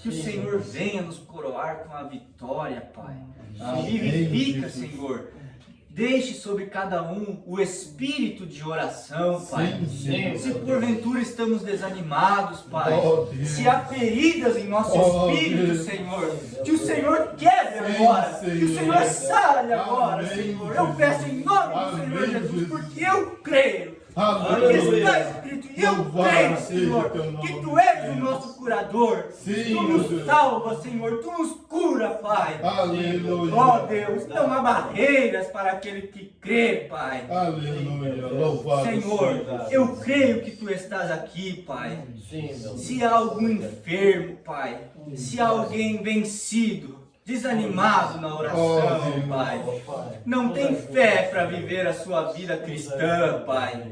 Que o Senhor venha nos coroar com a vitória, Pai. Amém, Vivifica, Jesus. Senhor. Deixe sobre cada um o espírito de oração, Pai. Sim, Senhor. Se porventura estamos desanimados, Pai. Oh, Deus. Se há feridas em nosso Oh, espírito, Deus. Senhor. Que o Senhor quebre Sim, agora. Que o Senhor. Senhor sare agora, Amém, Senhor. Eu Jesus. peço em nome do Senhor Amém, Jesus, Jesus. porque eu creio. Porque Aleluia. está escrito, e eu Louvado creio, seja Senhor, teu nome, que Tu és o Senhor. nosso curador. Sim, Tu meu nos Deus. salva, Senhor. Tu nos cura, Pai. Aleluia. Ó Deus, não há barreiras para aquele que crê, Pai. Aleluia. Louvado Senhor, seja. eu creio que Tu estás aqui, Pai. Sim, meu Se há algum enfermo, Pai, se há alguém vencido, desanimado na oração, Deus. Pai, não tem fé para viver a sua vida cristã, Pai.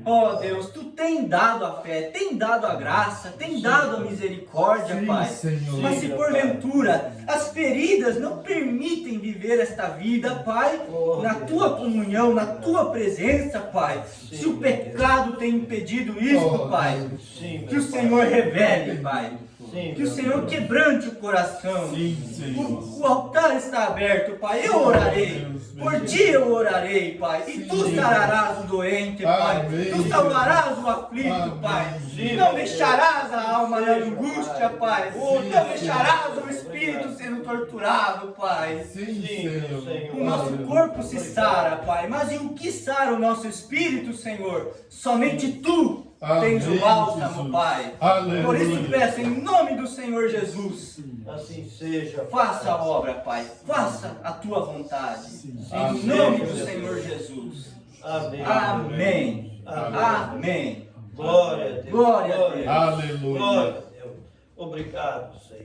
Ó Deus, Tu tem dado a fé, tem dado a graça, tem dado a misericórdia, Sim, Pai. Senhor. Mas se porventura as feridas não permitem viver esta vida, Pai, na Tua comunhão, na Tua presença, Pai, se o pecado tem impedido isto, Oh, Pai, Sim, que o Senhor revele, Pai. Sim, Que o Senhor quebrante o coração. Sim, Senhor. O altar está aberto, Pai. Eu orarei. Por ti eu orarei, Pai. E Tu Sim. sararás o doente, Pai. Amém. Tu salvarás o aflito, Amém. Pai. Sim. Não deixarás a alma na angústia, Pai. Sim. Não deixarás o espírito sendo torturado, Pai. Sim, Senhor. Senhor. O nosso corpo se sara, Pai. Mas e o que sara o nosso espírito, Senhor? Somente Tu tens Amém, o bálsamo, Jesus. Pai. Aleluia. Por isso peço em nome do Senhor Jesus. Assim seja. Faça a obra, Pai. Faça a Tua vontade. Em Amém. nome do Senhor Jesus. Amém. Amém. Amém. Amém. Glória a Deus. Glória a Deus. Aleluia. Glória a Deus. Obrigado, Senhor.